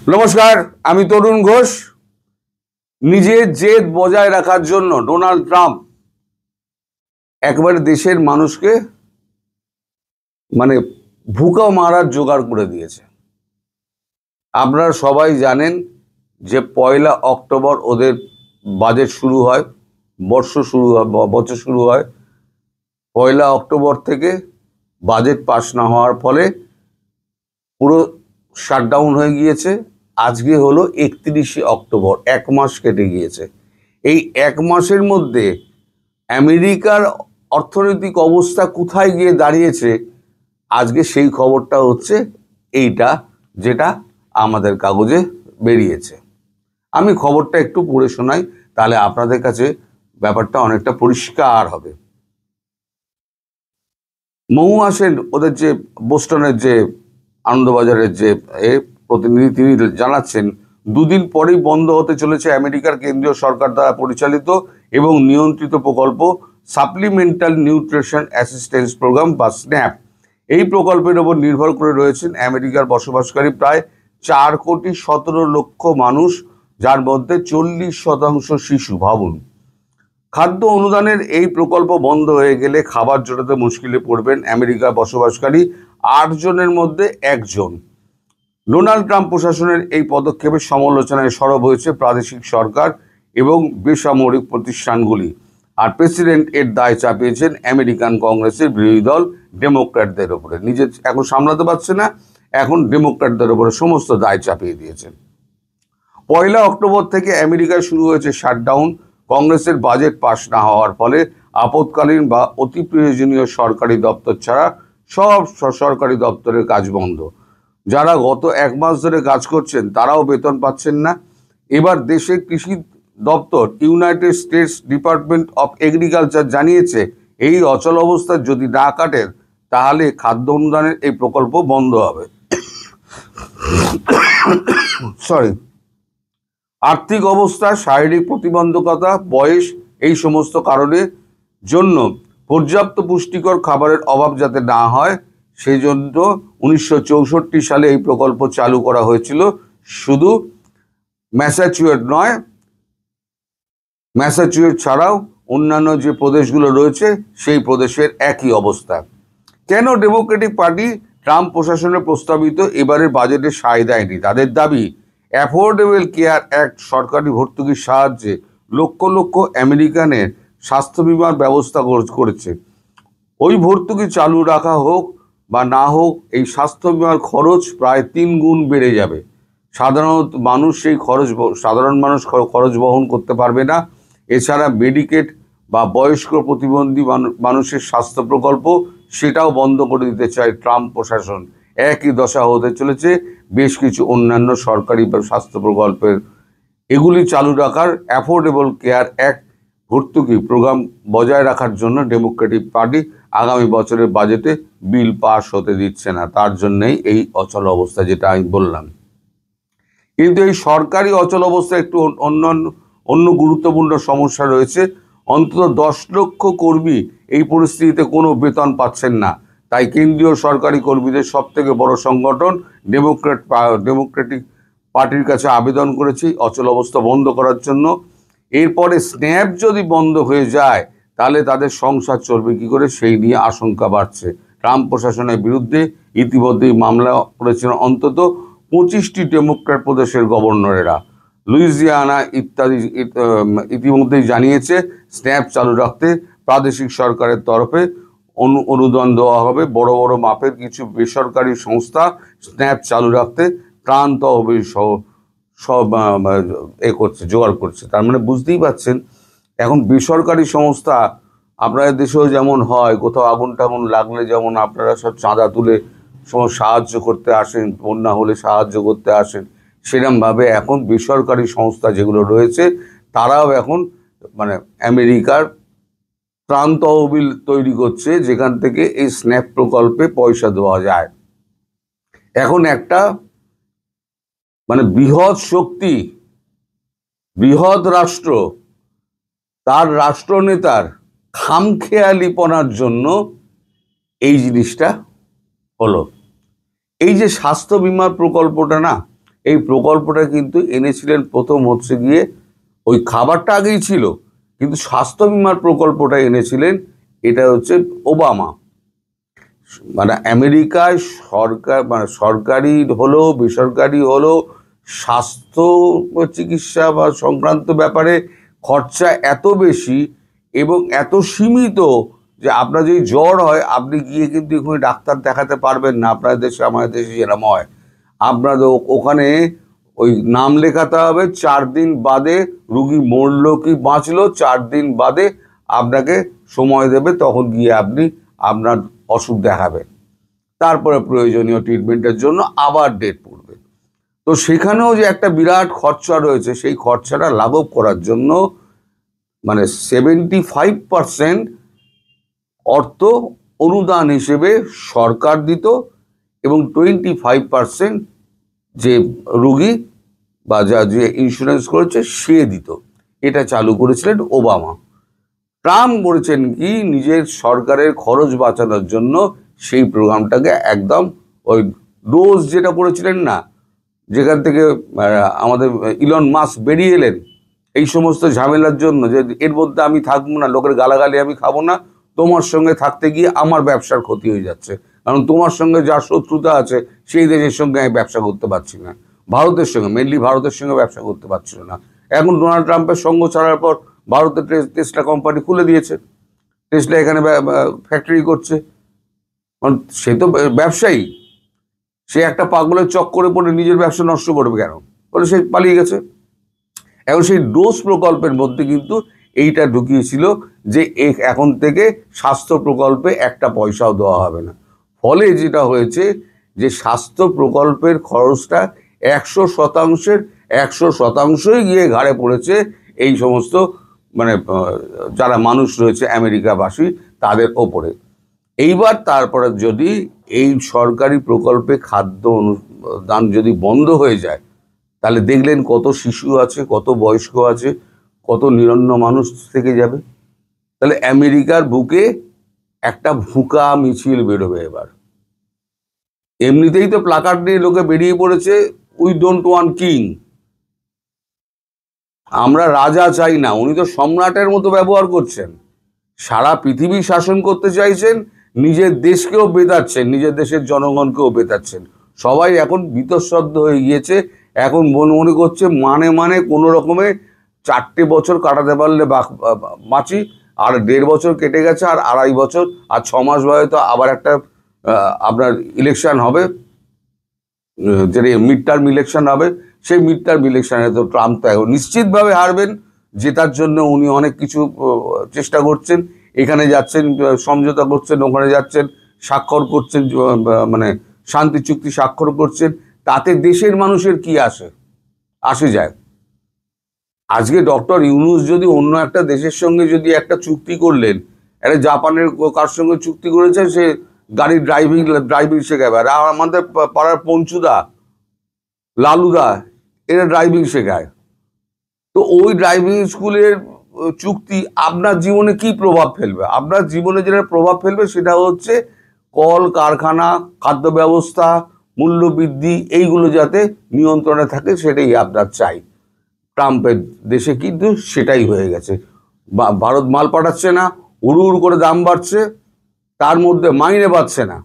নমস্কার, আমি তরুণ ঘোষ। নিজের জেদ বজায় রাখার জন্য ডোনাল্ড ট্রাম্প একবারে দেশের মানুষকে ভুকা মারার জোগাড় করে দিয়েছে। আপনারা সবাই জানেন যে 1 অক্টোবর ওদের বাজেট শুরু হয়, বছর শুরু হয়। 1 অক্টোবর থেকে বাজেট পাস না হওয়ার ফলে পুরো শাটডাউন হয়ে গিয়েছে। আজকে হলো 31 অক্টোবর, 1 মাস কেটে গিয়েছে। এই 1 মাসের মধ্যে আমেরিকার অর্থনৈতিক অবস্থা কোথায় গিয়ে দাঁড়িয়েছে, আজকে সেই খবরটা হচ্ছে এইটা, যেটা আমাদের কাগজে বেরিয়েছে। আমি খবরটা একটু পড়ে শোনাই, তাহলে আপনাদের কাছে ব্যাপারটা অনেকটা পরিষ্কার হবে। মহু আসেন ওদের যে বোস্টনের যে আনন্দবাজারের যে প্রতিনিধি, তিনি জানাচ্ছেন 2 দিন পরেই বন্ধ হতে চলেছে আমেরিকার কেন্দ্রীয় সরকার দ্বারা পরিচালিত এবং নিয়ন্ত্রিত প্রকল্প সাপ্লিমেন্টাল নিউট্রিশন অ্যাসিস্ট্যান্স প্রোগ্রাম বা স্ন্যাপ। এই প্রকল্পের ওপর নির্ভর করে রয়েছেন আমেরিকার বসবাসকারী প্রায় 4,17,00,000 মানুষ, যার মধ্যে 40% শিশু। ভাবুন, খাদ্য অনুদানের এই প্রকল্প বন্ধ হয়ে গেলে খাবার জোটাতে মুশকিলে পড়বেন আমেরিকার বসবাসকারী 8 জনের মধ্যে 1 জন। ডোনাল্ড ট্রাম্প প্রশাসনের এই পদক্ষেপের সমালোচনায় সরব হয়েছে প্রাদেশিক সরকার এবং বেসামরিক প্রতিষ্ঠানগুলি, আর প্রেসিডেন্ট এর দায় চাপিয়েছেন আমেরিকান কংগ্রেসের বিরোধী দল ডেমোক্র্যাটদের ওপরে। নিজে এখন সামলাতে পারছে না, এখন ডেমোক্র্যাটদের ওপরে সমস্ত দায় চাপিয়ে দিয়েছেন। 1 অক্টোবর থেকে আমেরিকায় শুরু হয়েছে শাটডাউন। কংগ্রেসের বাজেট পাশ না হওয়ার ফলে আপৎকালীন বা অতি প্রয়োজনীয় সরকারি দপ্তর ছাড়া সব সরকারি দপ্তরের কাজ বন্ধ। যারা গত 1 মাস ধরে কাজ করছেন তারাও বেতন পাচ্ছেন না। এবার দেশের কৃষি দপ্তর United states department of agriculture জানিয়েছে, এই অচল অবস্থা যদি না কাটেন তাহলে খাদ্য অনুদানের এই প্রকল্প বন্ধ হবে। আর্থিক অবস্থা, শারীরিক প্রতিবন্ধকতা, বয়স, এই সমস্ত কারণের জন্য পর্যাপ্ত পুষ্টিকর খাবারের অভাব যাতে না হয়, সেই জন্য 1964 সালে এই প্রকল্প চালু করা হয়েছিল। শুধু ম্যাসাচুসেটস নয়, ম্যাসাচুসেটস ছাড়াও অন্যান্য যে প্রদেশগুলো রয়েছে সেই প্রদেশের একই অবস্থা। কেন ডেমোক্রেটিক পার্টি ট্রাম্প প্রশাসনের প্রস্তাবিত এবারের বাজেটে সায় দেয়নি? তাদের দাবি, অ্যাফোর্ডেবল কেয়ার অ্যাক্ট সরকারি ভর্তুকির সাহায্যে লক্ষ লক্ষ আমেরিকানের স্বাস্থ্য বিমার ব্যবস্থা করেছে। ওই ভর্তুকি চালু রাখা হোক বা না হোক, এই স্বাস্থ্য বিমার খরচ প্রায় 3 গুণ বেড়ে যাবে। সাধারণ মানুষ খরচ বহন করতে পারবে না। এছাড়া মেডিকেড বা বয়স্ক প্রতিবন্ধী মানুষের স্বাস্থ্য প্রকল্প, সেটাও বন্ধ করে দিতে চায় ট্রাম্প প্রশাসন। একই দশা হতে চলেছে বেশ কিছু অন্যান্য সরকারি স্বাস্থ্য প্রকল্পের। এগুলি চালু রাখার অ্যাফোর্ডেবল কেয়ার অ্যাক্ট ভর্তুকি প্রোগ্রাম বজায় রাখার জন্য ডেমোক্রেটিক পার্টি আগামী বছরের বাজেটে বিল পাস হতে দিচ্ছে না। তার জন্যই এই অচল অবস্থা, যেটা আমি বললাম। কিন্তু এই সরকারি অচল অবস্থা একটু অন্য গুরুত্বপূর্ণ সমস্যা রয়েছে। অন্তত 10 লক্ষ কর্মী এই পরিস্থিতিতে কোনো বেতন পাচ্ছেন না। তাই কেন্দ্রীয় সরকারি কর্মীদের সবথেকে বড় সংগঠন ডেমোক্রেটিক পার্টির কাছে আবেদন করেছে অচল অবস্থা বন্ধ করার জন্য। এরপরে স্ন্যাপ যদি বন্ধ হয়ে যায় তাহলে তাদের সংসার চলবে কী করে, সেই নিয়ে আশঙ্কা বাড়ছে। ট্রাম্প প্রশাসনের বিরুদ্ধে ইতিমধ্যেই মামলা করেছেন অন্তত 25টি ডেমোক্র্যাট প্রদেশের গভর্নরেরা। লুইজিয়ানা ইতিমধ্যেই জানিয়েছে স্ন্যাপ চালু রাখতে প্রাদেশিক সরকারের তরফে অনুদান দেওয়া হবে। বড় বড় মাপের কিছু বেসরকারি সংস্থা স্ন্যাপ চালু রাখতে ত্রাণ তহবিল সব জোগাড় করছে। তার মানে বুঝতেই পারছেন, এখন বেসরকারি সংস্থা, আপনাদের দেশেও যেমন হয়, কোথাও আগুন টাগুন লাগলে যেমন আপনারা সব চাঁদা তুলে সাহায্য করতে আসেন, বন্যা হলে সাহায্য করতে আসেন, সেরকমভাবে এখন বেসরকারি সংস্থা যেগুলো রয়েছে তারাও এখন আমেরিকার ত্রাণ তহবিল তৈরি করছে, যেখান থেকে এই স্ন্যাপ প্রকল্পে পয়সা দেওয়া যায়। এখন একটা বৃহৎ শক্তি, বৃহৎ রাষ্ট্র, তার রাষ্ট্রনেতার খামখেয়ালিপনার জন্য এই জিনিসটা হলো। এই যে স্বাস্থ্য বিমার প্রকল্পটা না, এই প্রকল্পটা কিন্তু এনেছিলেন প্রথম হচ্ছে গিয়ে, ওই খাবারটা আগেই ছিল কিন্তু স্বাস্থ্য বিমার প্রকল্পটা এনেছিলেন এটা হচ্ছে ওবামা। মানে আমেরিকায় সরকার, মানে সরকারি হলেও বেসরকারি হলেও স্বাস্থ্য চিকিৎসা বা সংক্রান্ত ব্যাপারে খরচা এত বেশি এবং এত সীমিত যে আপনার যদি জ্বর হয় আপনি গিয়ে কিন্তু এখানে ডাক্তার দেখাতে পারবেন না। আপনার দেশে, আমাদের দেশে যেরকম হয়, আপনাদের ওখানে ওই নাম লেখাতে হবে, 4 দিন বাদে রুগী মরলো কি বাঁচলো 4 দিন বাদে আপনাকে সময় দেবে, তখন গিয়ে আপনি আপনার অসুখ দেখাবেন, তারপরে প্রয়োজনীয় ট্রিটমেন্টের জন্য আবার ডেট পড়বে। তো সেখানেও যে একটা বিরাট খরচা রয়েছে, সেই খরচাটা লাঘব করার জন্য মানে 75% অর্থ অনুদান হিসেবে সরকার দিত এবং 25% যে রুগী বা যা যে ইন্স্যুরেন্স করেছে সে দিত। এটা চালু করেছিলেন ওবামা। ট্রাম্প বলেছেন কি নিজের সরকারের খরচ বাঁচানোর জন্য সেই প্রোগ্রামটাকে একদম ওই ডোজ যেটা করেছিলেন না, যেখান থেকে আমাদের ইলন মাস্ক বেরিয়ে এলেন এই সমস্ত ঝামেলার জন্য, যে এর মধ্যে আমি থাকবো না, লোকের গালাগালি আমি খাবো না, তোমার সঙ্গে থাকতে গিয়ে আমার ব্যবসার ক্ষতি হয়ে যাচ্ছে, কারণ তোমার সঙ্গে যা শত্রুতা আছে সেই দেশের সঙ্গে আমি ব্যবসা করতে পারছি না, ভারতের সঙ্গে, মেনলি ভারতের সঙ্গে ব্যবসা করতে পারছিল না। এখন ডোনাল্ড ট্রাম্পের সঙ্গ ছাড়ার পর ভারতের টেসলা কোম্পানি খুলে দিয়েছে, টেসলা এখানে ফ্যাক্টরি করছে, সে তো ব্যবসায়ী, সে একটা পাগলের চক্করে পড়ে নিজের ব্যবসা নষ্ট করবে কেন, বলে সে পালিয়ে গেছে। এখন সেই ডোজ প্রকল্পের মধ্যে কিন্তু এইটা ঢুকিয়েছিল যে এখন থেকে স্বাস্থ্য প্রকল্পে একটা পয়সাও দেওয়া হবে না। ফলে যেটা হয়েছে যে স্বাস্থ্য প্রকল্পের খরচটা 100%ই গিয়ে ঘাড়ে পড়েছে এই সমস্ত মানে যারা মানুষ রয়েছে আমেরিকাবাসী তাদের ওপরে। এইবার তারপরে যদি এই সরকারি প্রকল্পে খাদ্য অনুদান যদি বন্ধ হয়ে যায়, তাহলে দেখলেন কত শিশু আছে, কত বয়স্ক আছে, কত নিরন্ন মানুষ থেকে যাবে। তাহলে আমেরিকার বুকে একটা ভুকা মিছিল বেরোবে এবার। এমনিতেই তো প্লাকার্ড নিয়ে লোকে বেরিয়ে পড়েছে, উই ডোন্ট ওয়ান্ট কিং, আমরা রাজা চাই না। উনি তো সম্রাটের মতো ব্যবহার করছেন, সারা পৃথিবী শাসন করতে চাইছেন, নিজের দেশকেও বেতাচ্ছেন, নিজের দেশের জনগণকেও বেতাচ্ছেন। সবাই এখন বীতশ্রদ্ধ হয়ে গিয়েছে, এখন মনে করছে মানে কোনো রকমে 4টে বছর কাটাতে পারলে বাঁচি, আর 1.5 বছর কেটে গেছে, আর 2.5 বছর, আর 6 মাস হয়তো আবার একটা আপনার ইলেকশন হবে, যেটা মিড টার্ম ইলেকশন হবে। সেই মিড টার্ম ইলেকশনে তো ট্রাম্প তো এখন নিশ্চিতভাবে হারবেন, জেতার জন্য উনি অনেক কিছু চেষ্টা করছেন, এখানে যাচ্ছেন সমঝোতা করছেন, ওখানে যাচ্ছেন স্বাক্ষর করছেন, মানে শান্তি চুক্তি স্বাক্ষর করছেন, তাতে দেশের মানুষের কি আসে যায়। আজকে ডক্টর ইউনূস যদি অন্য একটা দেশের সঙ্গে যদি একটা চুক্তি করলেন, একটা জাপানের কার সঙ্গে চুক্তি করেছে, সে গাড়ির ড্রাইভিং শেখাবে, আর আমাদের পাড়ার পঞ্চুদা, লালুদা, এরা ড্রাইভিং শেখায়। তো ওই ড্রাইভিং স্কুলের চুক্তি আপনার জীবনে কি প্রভাব ফেলবে? আপনার জীবনে যেটা প্রভাব ফেলবে সেটা হচ্ছে কল কারখানা, খাদ্য ব্যবস্থা, মূল্য বৃদ্ধি, এইগুলো যাতে নিয়ন্ত্রণে থাকে, সেটাই আপনার চাই। ট্রাম্পের দেশে কিন্তু সেটাই হয়ে গেছে। ভারত মাল পাঠাচ্ছে না, উড়ু করে দাম বাড়ছে, তার মধ্যে মাইনে পাচ্ছে না।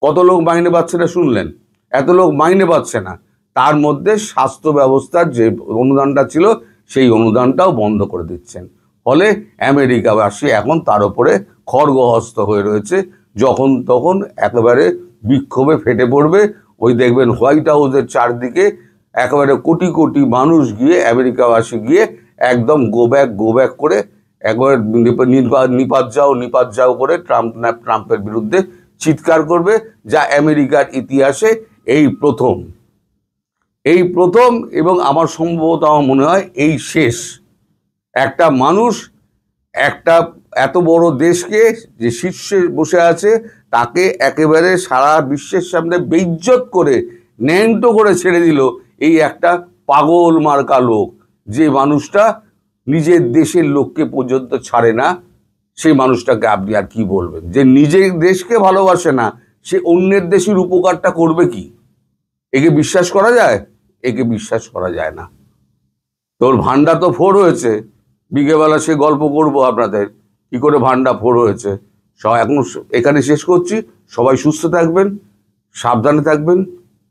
কত লোক মাইনে পাচ্ছে না শুনলেন? এত লোক মাইনে পাচ্ছে না, তার মধ্যে স্বাস্থ্য ব্যবস্থার যে অনুদানটা ছিল সেই অনুদানটাও বন্ধ করে দিচ্ছেন। ফলে আমেরিকাবাসী এখন তার উপরে খড়গহস্ত হয়ে রয়েছে, যখন তখন একেবারে বিক্ষোভে ফেটে পড়বে। ওই দেখবেন হোয়াইট হাউসের চারদিকে একেবারে কোটি কোটি মানুষ গিয়ে, আমেরিকাবাসী গিয়ে একদম গো ব্যাক করে একবারে নিপাত যাও করে ট্রাম্পের বিরুদ্ধে চিৎকার করবে, যা আমেরিকার ইতিহাসে এই প্রথম এবং আমার সম্ভবত মনে হয় এই শেষ। একটা মানুষ একটা এত বড় দেশকে, যে শীর্ষে বসে আছে, তাকে একেবারে সারা বিশ্বের সামনে বেইজ্জত করে ন্যাংটো করে ছেড়ে দিল এই একটা পাগল মার্কা লোক, যে মানুষটা নিজের দেশের লোককে পর্যন্ত ছাড়ে না। সেই মানুষটাকে আপনি আর কি বলবেন? যে নিজের দেশকে ভালোবাসে না, সে অন্যের দেশের উপকারটা করবে কি? একে বিশ্বাস করা যায়? একে বিশ্বাস করা যায় না। তোর ভান্ডা তো 4 হয়েছে, বিকেলবেলা সে গল্প করবো আপনাদের কি করে ভান্ডা 4 হয়েছে। এখন এখানে শেষ করছি। সবাই সুস্থ থাকবেন, সাবধানে থাকবেন।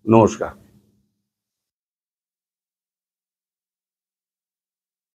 নমস্কার।